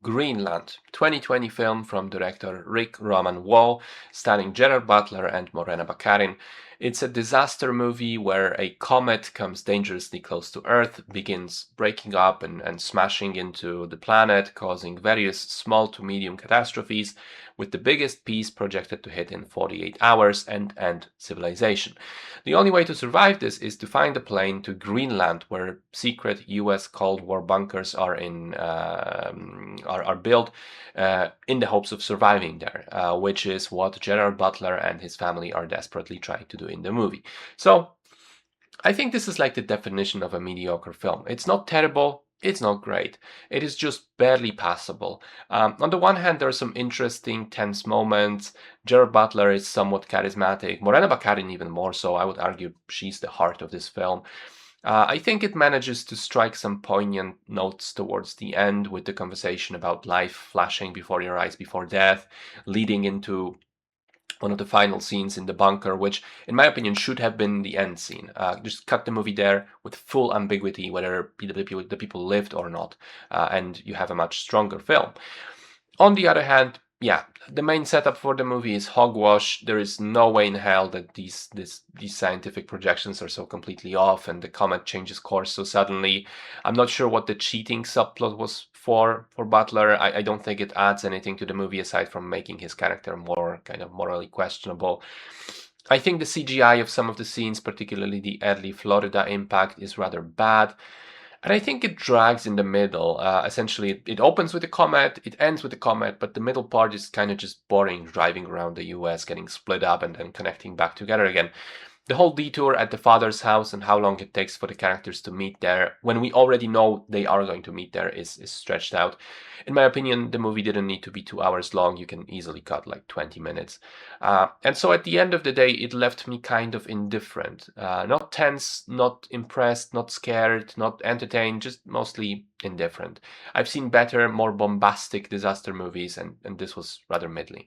Greenland, 2020 film from director Rick Roman Wall, starring Gerard Butler and Morena Baccarin. It's a disaster movie where a comet comes dangerously close to Earth, begins breaking up and smashing into the planet, causing various small to medium catastrophes, with the biggest piece projected to hit in 48 hours and end civilization. The only way to survive this is to find a plane to Greenland, where secret US Cold War bunkers are built in the hopes of surviving there, which is what Gerard Butler and his family are desperately trying to do in the movie. So I think this is like the definition of a mediocre film. It's not terrible. It's not great. It is just barely passable. On the one hand, there are some interesting, tense moments. Gerard Butler is somewhat charismatic. Morena Baccarin even more so. I would argue she's the heart of this film. I think it manages to strike some poignant notes towards the end with the conversation about life flashing before your eyes before death, leading into one of the final scenes in the bunker, which, in my opinion, should have been the end scene. Just cut the movie there with full ambiguity whether the people lived or not, and you have a much stronger film. On the other hand, yeah, the main setup for the movie is hogwash. There is no way in hell that these scientific projections are so completely off and the comet changes course so suddenly. I'm not sure what the cheating subplot was for Butler. I don't think it adds anything to the movie aside from making his character more kind of morally questionable. I think the CGI of some of the scenes, particularly the early Florida impact, is rather bad. And I think it drags in the middle. Essentially, it opens with a comet, it ends with a comet, but the middle part is kind of just boring, driving around the US, getting split up and then connecting back together again. The whole detour at the father's house and how long it takes for the characters to meet there, when we already know they are going to meet there, is stretched out. In my opinion, the movie didn't need to be 2 hours long. You can easily cut like 20 minutes. And so at the end of the day, it left me kind of indifferent. Not tense, not impressed, not scared, not entertained, just mostly indifferent. I've seen better, more bombastic disaster movies, and this was rather middling.